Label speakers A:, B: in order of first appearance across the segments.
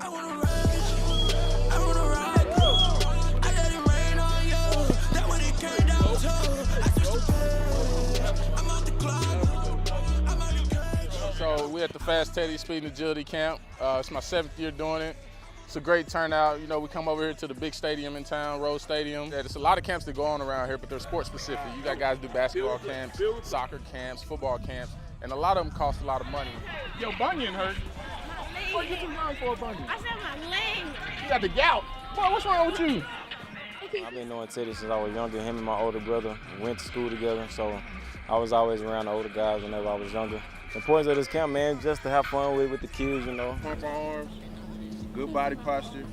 A: I wanna ride, I wanna ride. I let it rain on you. That what it came down to. I switched the pay. I'm out the club. I'm out the cage.
B: So we're at the Fast Teddy Speed and Agility Camp. It's my 7th year doing it. It's a great turnout. You know, we come over here to the big stadium in town, Rose Stadium. There's a lot of camps that go on around here, but they're sports specific. You got guys do basketball camps, soccer camps, football camps, and a lot of them cost a lot of money. Yo, bunion hurt. What you too young for a bunion?
C: I said my leg.
B: You got the gout. Boy, what's wrong with you?
D: I've been knowing Teddy since I was younger. Him and my older brother went to school together, so I was always around the older guys whenever I was younger. The importance of this camp, man, just to have fun with the kids, you know.
E: Pump our arms, good body posture,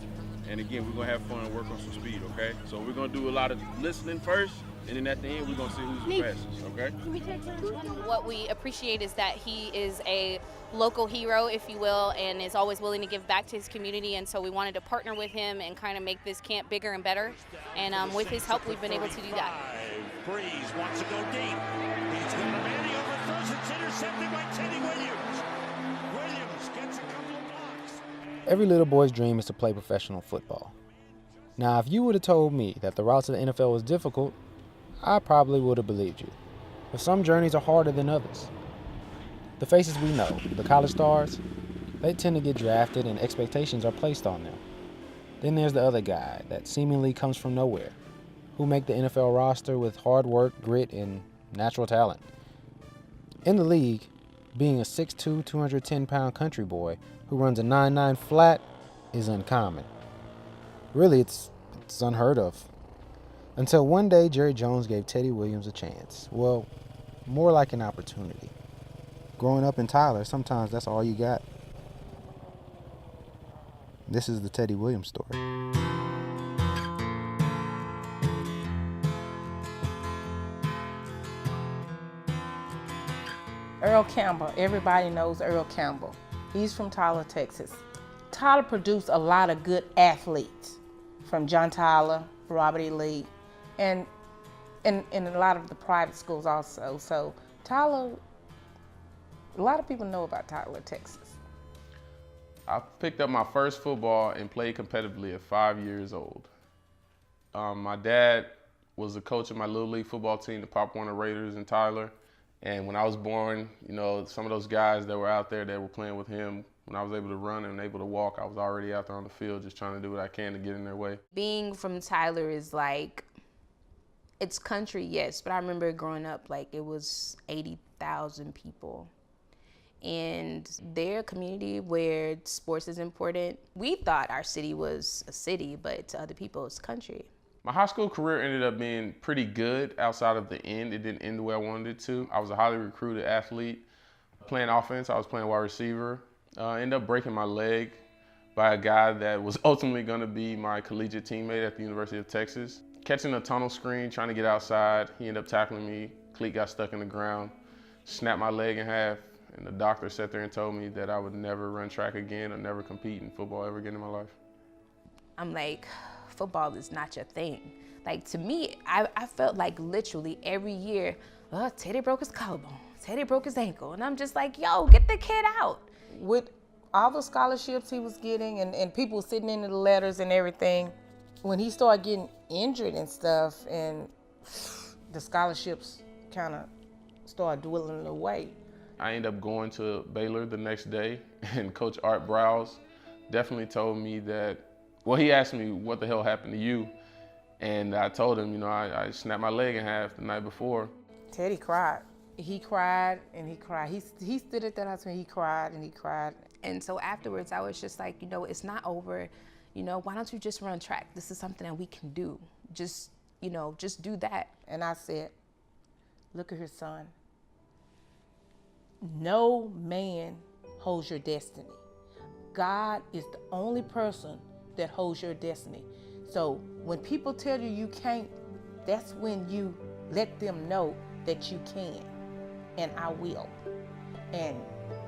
E: and again, we're gonna have fun and work on some speed, okay? So we're gonna do a lot of listening first, and then at the end, we're gonna see who's the fastest, okay?
C: What we appreciate is that he is a local hero, if you will, and is always willing to give back to his community, and so we wanted to partner with him and kind of make this camp bigger and better, and with his help, we've been able to do that.
F: Breeze wants to go deep. He's got a man, he overthrows, it's intercepted by Teddy Williams. Williams gets a couple of blocks.
G: Every little boy's dream is to play professional football. Now, if you would have told me that the route to the NFL was difficult, I probably would have believed you. But some journeys are harder than others. The faces we know, the college stars, they tend to get drafted and expectations are placed on them. Then there's the other guy that seemingly comes from nowhere, who make the NFL roster with hard work, grit, and natural talent. In the league, being a 6'2", 210-pound country boy who runs a 9.9 flat is uncommon. Really, it's unheard of. Until one day, Jerry Jones gave Teddy Williams a chance. Well, more like an opportunity. Growing up in Tyler, sometimes that's all you got. This is the Teddy Williams story.
H: Earl Campbell, everybody knows Earl Campbell. He's from Tyler, Texas. Tyler produced a lot of good athletes, from John Tyler, Robert E. Lee, and in a lot of the private schools also. So Tyler, a lot of people know about Tyler, Texas.
B: I picked up my first football and played competitively at 5 years old. My dad was the coach of my Little League football team, the Pop Warner Raiders in Tyler. And when I was born, you know, some of those guys that were out there that were playing with him, when I was able to run and able to walk, I was already out there on the field just trying to do what I can to get in their way.
C: Being from Tyler is like, it's country, yes, but I remember growing up, like it was 80,000 people. And their community where sports is important, we thought our city was a city, but to other people it's country.
B: My high school career ended up being pretty good outside of the end. It didn't end the way I wanted it to. I was a highly recruited athlete. Playing offense, I was playing wide receiver. Ended up breaking my leg by a guy that was ultimately gonna be my collegiate teammate at the University of Texas. Catching a tunnel screen, trying to get outside, he ended up tackling me. Cleat got stuck in the ground, snapped my leg in half, and the doctor sat there and told me that I would never run track again or never compete in football ever again in my life.
C: I'm like, football is not your thing. Like to me, I felt like literally every year, oh, Teddy broke his collarbone, Teddy broke his ankle. And I'm just like, yo, get the kid out.
H: With all the scholarships he was getting and people sitting in the letters and everything, when he started getting injured and stuff and the scholarships kind of started dwindling away.
B: I ended up going to Baylor the next day, and Coach Art Browse definitely told me that, well, he asked me, what the hell happened to you? And I told him, you know, I snapped my leg in half the night before.
H: Teddy cried. He cried and he cried. He stood at that house and he cried and he cried.
C: And so afterwards, I was just like, you know, it's not over. You know, why don't you just run track? This is something that we can do. Just, you know, just do that.
H: And I said, look at her son. No man holds your destiny. God is the only person that holds your destiny. So when people tell you you can't, that's when you let them know that you can, and I will. And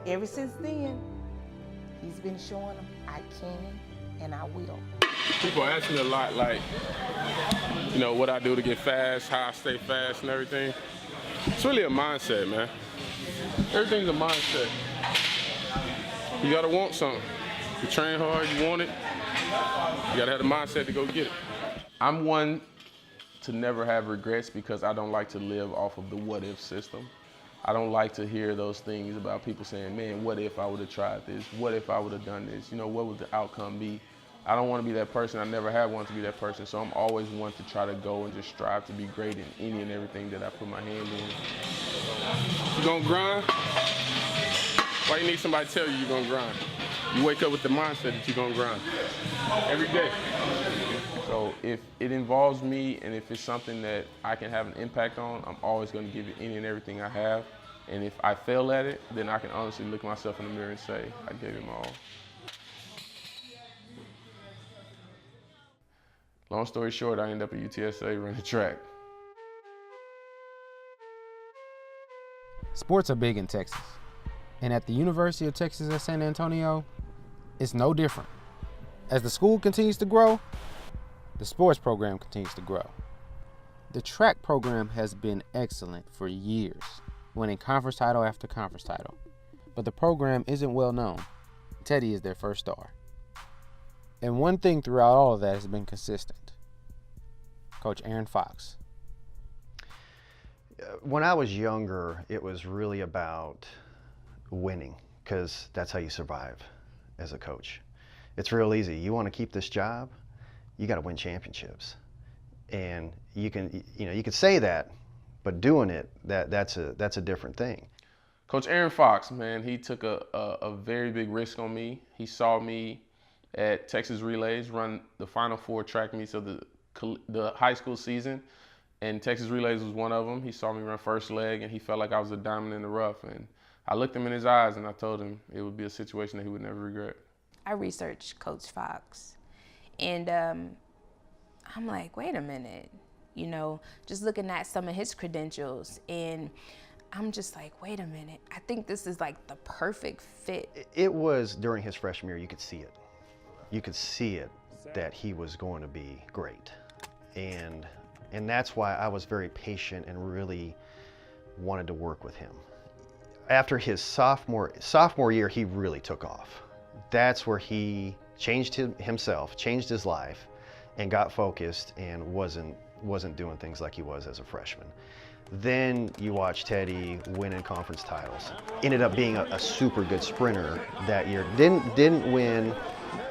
H: ever since then, he's been showing them I can and I will.
B: People ask me a lot, like, you know, what I do to get fast, how I stay fast and everything. It's really a mindset, man. Everything's a mindset. You gotta want something. You train hard, you want it, you gotta have the mindset to go get it. I'm one to never have regrets because I don't like to live off of the what if system. I don't like to hear those things about people saying, man, what if I would have tried this? What if I would have done this? You know, what would the outcome be? I don't want to be that person. I never have wanted to be that person. So I'm always one to try to go and just strive to be great in any and everything that I put my hand in. You gonna grind? Why you need somebody to tell you you're gonna grind? You wake up with the mindset that you're gonna grind every day. So if it involves me and if it's something that I can have an impact on, I'm always gonna give it any and everything I have. And if I fail at it, then I can honestly look myself in the mirror and say, I gave it my all. Long story short, I ended up at UTSA running track.
G: Sports are big in Texas. And at the University of Texas at San Antonio, it's no different. As the school continues to grow, the sports program continues to grow. The track program has been excellent for years, winning conference title after conference title. But the program isn't well known. Teddy is their first star. And one thing throughout all of that has been consistent. Coach Aaron Fox.
I: When I was younger, it was really about winning, because that's how you survive as a coach. It's real easy. You want to keep this job, you got to win championships. And you can say that, but doing it, that's a different thing.
B: Coach Aaron Fox, man, he took a very big risk on me. He saw me at Texas Relays run the Final Four track meets of the high school season, and Texas Relays was one of them. He saw me run first leg, and he felt like I was a diamond in the rough. And I looked him in his eyes, and I told him it would be a situation that he would never regret.
C: I researched Coach Fox, and I'm like, wait a minute, you know, just looking at some of his credentials, and I'm just like, wait a minute, I think this is like the perfect fit.
I: It was during his freshman year, you could see it. You could see it that he was going to be great. And that's why I was very patient and really wanted to work with him. After his sophomore year, he really took off. That's where he changed himself, changed his life, and got focused and wasn't doing things like he was as a freshman. Then you watch Teddy winning conference titles. Ended up being a super good sprinter that year. Didn't win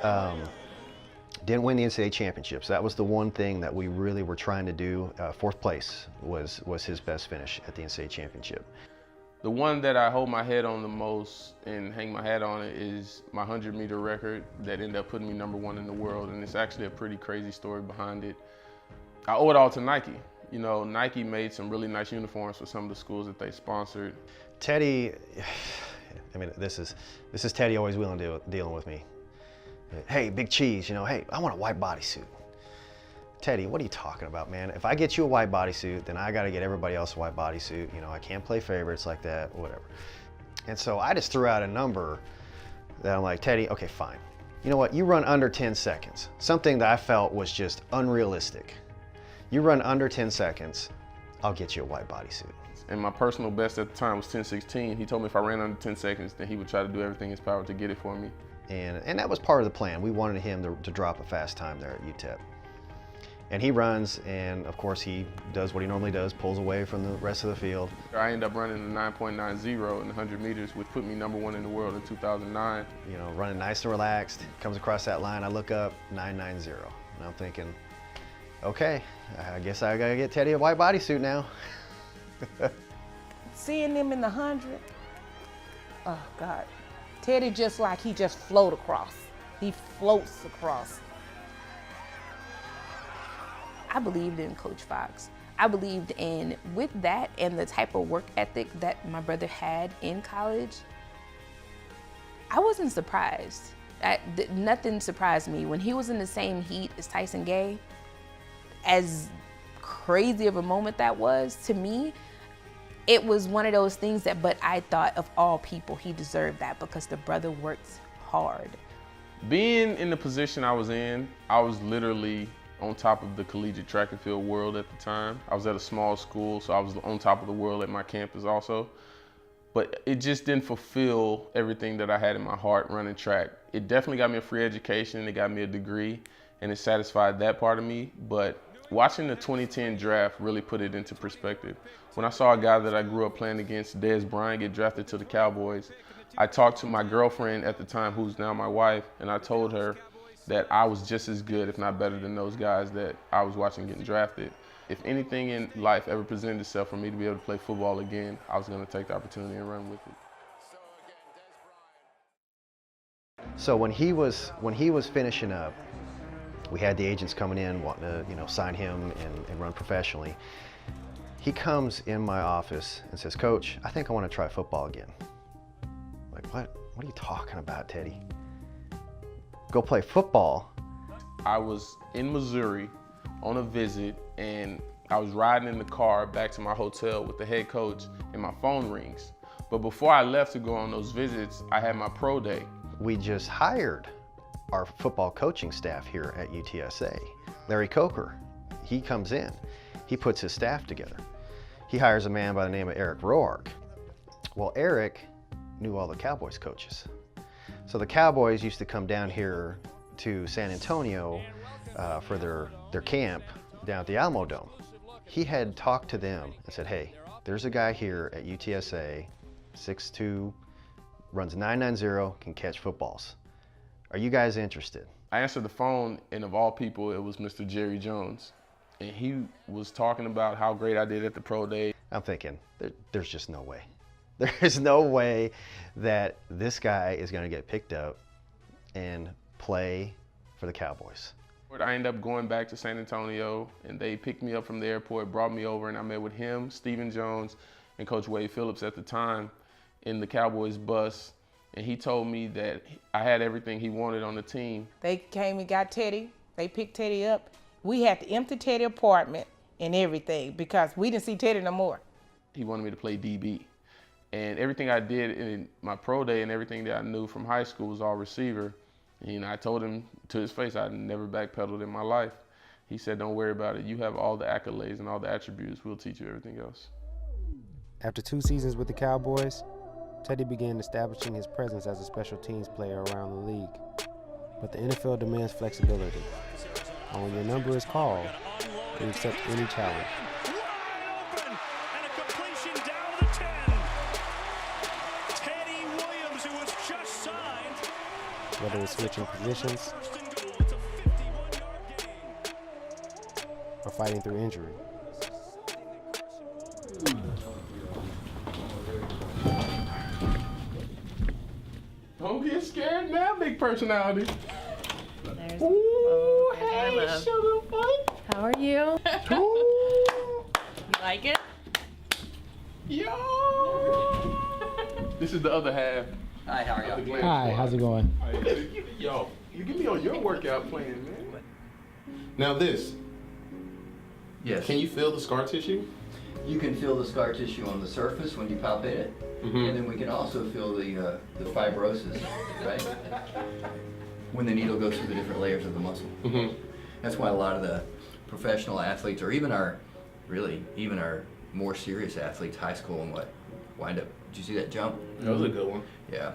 I: the NCAA championships. That was the one thing that we really were trying to do. Fourth place was his best finish at the NCAA championship.
B: The one that I hold my head on the most and hang my hat on it is my 100-meter record that ended up putting me #1 in the world, and it's actually a pretty crazy story behind it. I owe it all to Nike. You know, Nike made some really nice uniforms for some of the schools that they sponsored.
I: Teddy, I mean, this is Teddy always dealing with me. Hey, Big Cheese, you know, hey, I want a white bodysuit. Teddy, what are you talking about, man? If I get you a white bodysuit, then I got to get everybody else a white bodysuit. You know, I can't play favorites like that, whatever. And so I just threw out a number that I'm like, Teddy, okay, fine. You know what? You run under 10 seconds. Something that I felt was just unrealistic. You run under 10 seconds, I'll get you a white bodysuit.
B: And my personal best at the time was 10:16. He told me if I ran under 10 seconds, then he would try to do everything in his power to get it for me.
I: And that was part of the plan. We wanted him to drop a fast time there at UTEP. And he runs, and of course he does what he normally does, pulls away from the rest of the field.
B: I ended up running a 9.90 in the 100 meters, which put me #1 in the world in 2009.
I: You know, running nice and relaxed, comes across that line, I look up, 990. And I'm thinking, okay, I guess I gotta get Teddy a white bodysuit now.
H: Seeing them in the 100, oh God. Teddy just like he just float across. He floats across.
C: I believed in Coach Fox. I believed in, with that and the type of work ethic that my brother had in college, I wasn't surprised. Nothing surprised me. When he was in the same heat as Tyson Gay, as crazy of a moment that was, to me, it was one of those things that, but I thought of all people, he deserved that because the brother works hard.
B: Being in the position I was in, I was literally on top of the collegiate track and field world at the time. I was at a small school, so I was on top of the world at my campus also. but it just didn't fulfill everything that I had in my heart running track. It definitely got me a free education, it got me a degree, and it satisfied that part of me, but watching the 2010 draft really put it into perspective. When I saw a guy that I grew up playing against, Dez Bryant, get drafted to the Cowboys, I talked to my girlfriend at the time, who's now my wife, and I told her that I was just as good, if not better than those guys that I was watching getting drafted. If anything in life ever presented itself for me to be able to play football again, I was going to take the opportunity and run with it.
I: So when he was finishing up, we had the agents coming in wanting to sign him and run professionally. He comes in my office and says, "Coach, I think I want to try football again." I'm like, what are you talking about, Teddy? Go play football?
B: I was in Missouri on a visit, and I was riding in the car back to my hotel with the head coach, and my phone rings. But before I left to go on those visits, I had my pro day.
I: We just hired our football coaching staff here at UTSA. Larry Coker, he comes in, he puts his staff together. He hires a man by the name of Eric Roark. Well, Eric knew all the Cowboys coaches. So the Cowboys used to come down here to San Antonio for their camp down at the Alamo Dome. He had talked to them and said, "Hey, there's a guy here at UTSA, 6'2", runs 990, can catch footballs. Are you guys interested?"
B: I answered the phone, and of all people, it was Mr. Jerry Jones. And he was talking about how great I did at the pro day.
I: I'm thinking, there's just no way. There is no way that this guy is going to get picked up and play for the Cowboys.
B: I ended up going back to San Antonio, and they picked me up from the airport, brought me over, and I met with him, Stephen Jones, and Coach Wade Phillips at the time in the Cowboys bus. And he told me that I had everything he wanted on the team.
H: They came and got Teddy. They picked Teddy up. We had to empty Teddy's apartment and everything because we didn't see Teddy no more.
B: He wanted me to play DB. And everything I did in my pro day and everything that I knew from high school was all receiver. And I told him to his face I'd never backpedaled in my life. He said, "Don't worry about it. You have all the accolades and all the attributes. We'll teach you everything else."
G: After 2 seasons with the Cowboys, Teddy began establishing his presence as a special teams player around the league. But the NFL demands flexibility. And when your number is called, you accept any challenge.
F: Open and a completion down the 10. Teddy Williams, who was just signed.
G: Whether it's switching positions
F: First and goal. It's a 51-yard gain.
G: or fighting through injury.
B: Don't get scared now, big personality.
J: There's
B: Ooh,
J: there's our
B: hey,
J: love.
B: sugar butt.
J: How are you?
B: Ooh,
J: You like it?
B: yo. This is the other half.
K: Hi, how are you?
G: Hi, how's it going?
B: Yo, you get me on your workout plan, man. Now this,
K: Yes.
B: can you feel the scar tissue?
K: You can feel the scar tissue on the surface when you palpate it, and then we can also feel the fibrosis, right? When the needle goes through the different layers of the muscle. That's why a lot of the professional athletes, or even our more serious athletes, high school and what, wind up. Did you see that jump?
B: That was a good one.
K: Yeah,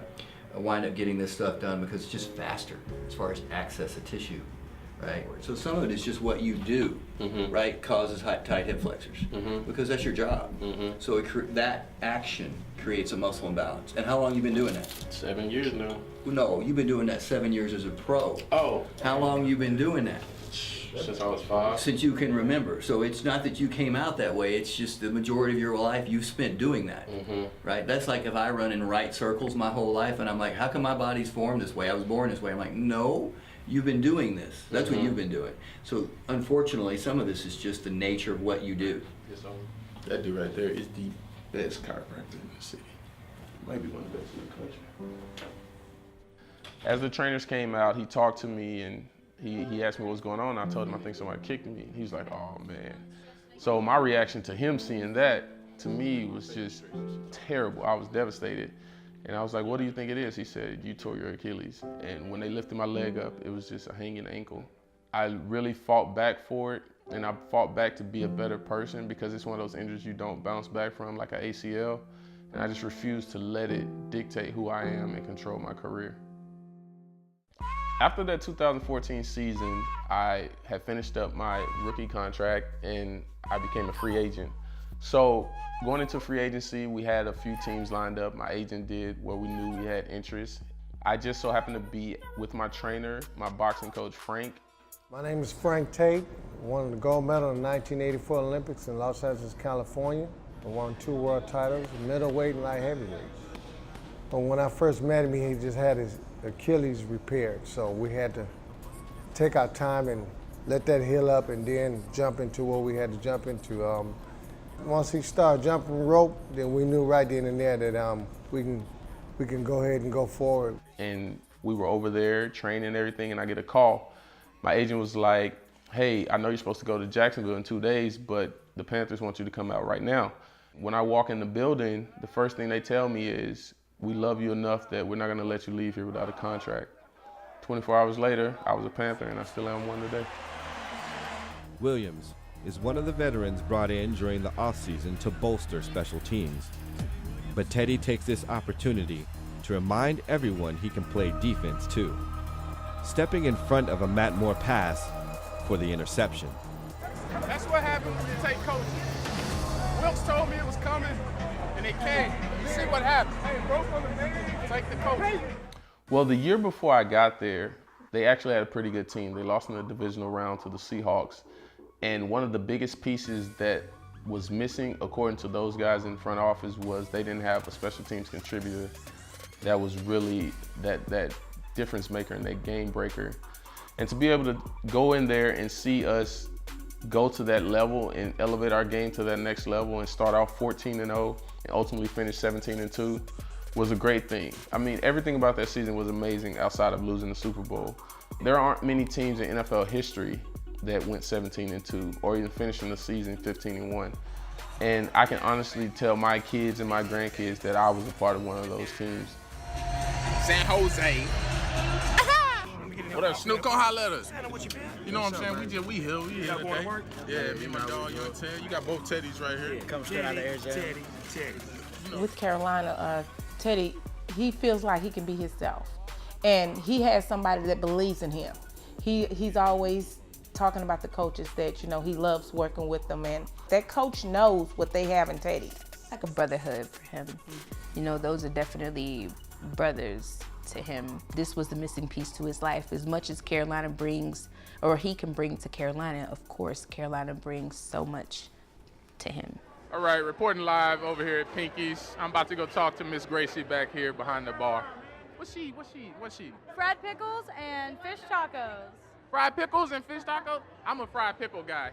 K: wind up getting this stuff done because it's just faster as far as access to tissue, right? So some of it is just what you do, right? Causes tight hip flexors because that's your job. So that action creates a muscle imbalance. And how long you been doing that?
B: 7 years now.
K: No, you've been doing that 7 years as a pro.
B: Oh,
K: How long you been doing that?
B: since I was 5.
K: Since you can remember. So it's not that you came out that way, it's just the majority of your life you've spent doing that, right? That's like if I run in right circles my whole life and I'm like, how come my body's formed this way? I was born this way. I'm like, no, you've been doing this. That's what you've been doing. So unfortunately, some of this is just the nature of what you do.
B: That dude right there is the best chiropractor in the city. Might be one of the best in the country. As the trainers came out, he talked to me and he asked me what was going on. I told him I think somebody kicked me. He was like, "Oh man." So my reaction to him seeing that, to me, was just terrible. I was devastated. And I was like, "What do you think it is?" He said, "You tore your Achilles." And when they lifted my leg up, it was just a hanging ankle. I really fought back for it, and I fought back to be a better person because it's one of those injuries you don't bounce back from, like an ACL. and I just refuse to let it dictate who I am and control my career. After that 2014 season, I had finished up my rookie contract and I became a free agent. So going into free agency, we had a few teams lined up. My agent did where we knew we had interest. I just so happened to be with my trainer, my boxing coach, Frank.
L: My name is Frank Tate. Won the gold medal in the 1984 Olympics in Los Angeles, California. I won 2 world titles, middleweight and light heavyweight. But when I first met him, he just had his Achilles repaired. So we had to take our time and let that heal up and then jump into what we had to jump into. Once he started jumping rope, then we knew right then and there that we can go ahead and go forward.
B: And we were over there training and everything, and I get a call. My agent was like, hey, I know you're supposed to go to Jacksonville in 2 days, but the Panthers want you to come out right now. When I walk in the building, the first thing they tell me is, we love you enough that we're not gonna let you leave here without a contract. 24 hours later, I was a Panther, and I still am one today.
M: Williams is one of the veterans brought in during the offseason to bolster special teams. But Teddy takes this opportunity to remind everyone he can play defense too, stepping in front of a Matt Moore pass for the interception.
B: That's what happened when you take coaching. Wilkes told me it was coming, and it came. You see what happened. Take the coach. Well, the year before I got there, they actually had a pretty good team. They lost in the divisional round to the Seahawks. And one of the biggest pieces that was missing, according to those guys in front office, was they didn't have a special teams contributor that was really that difference maker and that game breaker. And to be able to go in there and see us go to that level and elevate our game to that next level and start off 14-0 and ultimately finish 17-2 was a great thing. I mean, everything about that season was amazing outside of losing the Super Bowl. There aren't many teams in NFL history that went 17-2 or even finishing the season 15-1. And I can honestly tell my kids and my grandkids that I was a part of one of those teams.
N: San Jose. What up, Snoop? Come holler at us. You know what I'm saying? We here, okay? Yeah, me and my dog, young Ted. You got both Teddys right here.
O: Come straight out of Arizona.
H: Teddy. With Carolina, Teddy, he feels like he can be himself. And he has somebody that believes in him. He's always talking about the coaches that, you know, he loves working with them, and that coach knows what they have in Teddy.
C: Like a brotherhood for him. You know, those are definitely brothers to him. This was the missing piece to his life. As much as Carolina brings, or he can bring to Carolina, of course, Carolina brings so much to him.
B: All right, reporting live over here at Pinky's. I'm about to go talk to Miss Gracie back here behind the bar. What's she?
J: Fried pickles and fish tacos.
B: Fried pickles and fish tacos? I'm a fried pickle guy.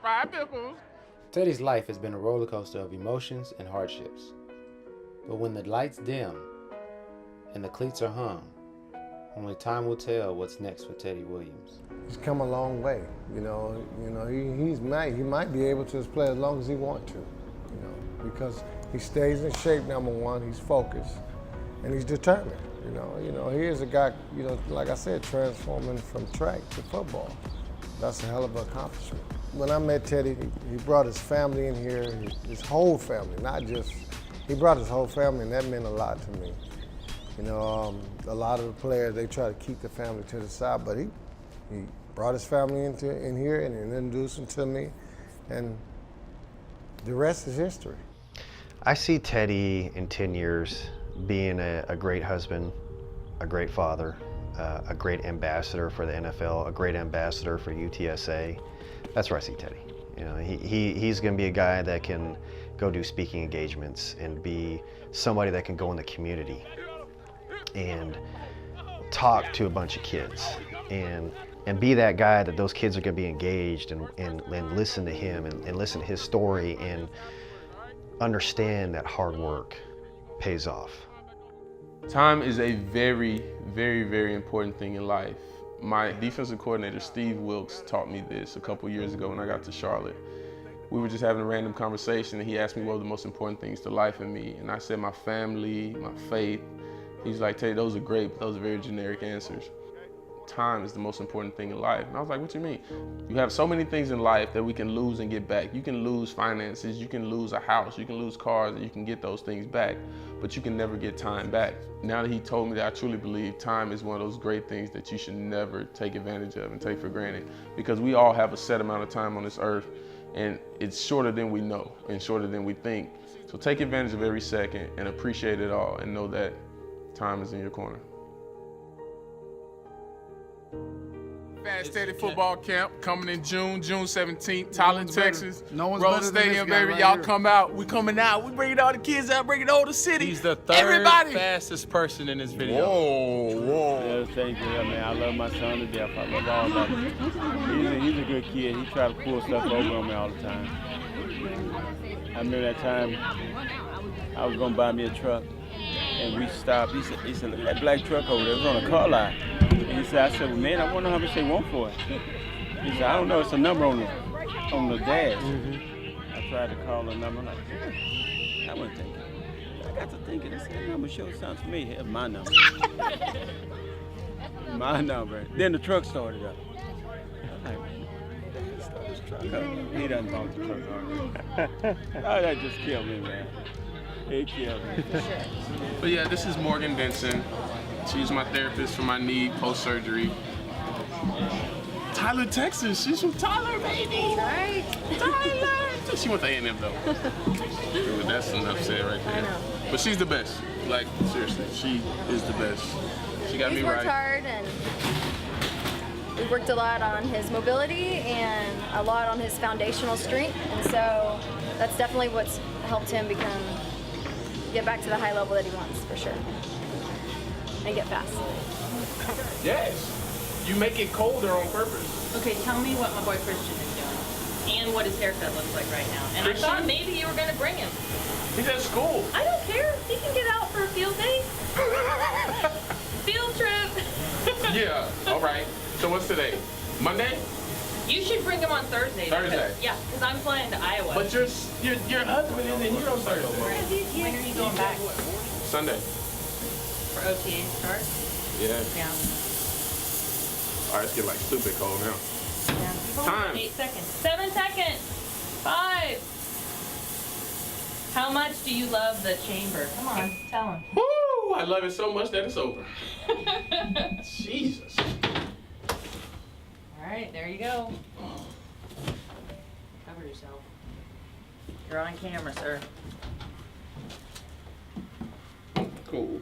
B: Fried pickles.
G: Teddy's life has been a roller coaster of emotions and hardships. But when the lights dim and the cleats are hung, only time will tell what's next for Teddy Williams.
L: He's come a long way. You know, he might be able to just play as long as he wants to. You know, because he stays in shape. Number one, he's focused, and he's determined. You know, he is a guy. You know, like I said, transforming from track to football. That's a hell of an accomplishment. When I met Teddy, he brought his family in here, his whole family, not just, he brought his whole family, and that meant a lot to me. You know, a lot of the players, they try to keep the family to the side, but he brought his family in here and introduced them to me, and the rest is history.
I: I see Teddy in 10 years being a great husband, a great father, a great ambassador for the NFL, a great ambassador for UTSA. That's where I see Teddy. You know, he's going to be a guy that can go do speaking engagements and be somebody that can go in the community and talk to a bunch of kids and be that guy that those kids are going to be engaged and listen to him and listen to his story and understand that hard work pays off.
B: Time is a very, very, very important thing in life. My defensive coordinator, Steve Wilkes, taught me this a couple years ago when I got to Charlotte. We were just having a random conversation and he asked me what were the most important things to life in me. And I said my family, my faith. He's like, Teddy, those are great, but those are very generic answers. time is the most important thing in life. And I was like, what you mean? You have so many things in life that we can lose and get back. You can lose finances, you can lose a house, you can lose cars, and you can get those things back, but you can never get time back. Now that he told me that, I truly believe time is one of those great things that you should never take advantage of and take for granted, because we all have a set amount of time on this earth, and it's shorter than we know and shorter than we think. So take advantage of every second and appreciate it all, and know that time is in your corner.
N: Fast Steady football camp coming in June 17th, Tyler, Texas.
O: No one's
N: Rose
O: better than
N: Stadium,
O: this guy
N: baby.
O: right
N: Y'all
O: here.
N: come out. We coming out. We bringing all the kids out, bringing all the city.
D: He's the third
N: Everybody.
D: fastest person in this video.
N: Whoa.
D: Yeah, thank you, man. I love my son to death. I love all of him. He's a good kid. He try to pull stuff over on me all the time. I remember that time I was gonna buy me a truck, and we stopped. He said, look at that black truck over there. It was on a car lot. And he said, I said, well, man, I wonder how much they want for it. He said, I don't know. It's a number on the dash. I tried to call the number. I'm like, I wasn't thinking. I got to thinking. I said, that number sure sounds familiar. Here's my number. My number. Then the truck started up. I'm like, start this truck up. He doesn't talk to truck already. Oh, that just killed me, man. It killed me.
B: But yeah, this is Morgan Benson. She's my therapist for my knee post-surgery. Tyler, Texas. She's from Tyler, baby.
J: Right.
B: Tyler. She went to A&M though. That's enough said right there.
J: I know.
B: But she's the best. Like, seriously, she is the best. She got
J: He's
B: me
J: worked
B: right.
J: hard, and we worked a lot on his mobility and a lot on his foundational strength, and so that's definitely what's helped him get back to the high level that he wants, for sure, and get fast.
B: Yes. You make it colder on purpose.
P: Okay, tell me what my boy Christian is doing and what his haircut looks like right now. And
B: Christian?
P: I thought maybe you were gonna bring him.
B: He's at school.
P: I don't care. He can get out for a field day. Field trip.
B: Yeah. All right. So what's today? Monday?
P: You should bring him on Thursday.
B: Thursday.
P: Yeah, because I'm flying to Iowa.
B: But your husband isn't here on Thursday.
P: When are you going back?
B: Sunday.
P: For OTA start?
B: Yeah.
P: Yeah.
B: All right, it's getting like stupid cold now.
P: Yeah.
B: Time.
P: 8 seconds. 7 seconds. 5. How much do you love the chamber? Come on, tell him.
B: Woo! I love it so much that it's over. Jesus.
P: All right, there you go. Cover yourself. You're on camera, sir.
B: Cool.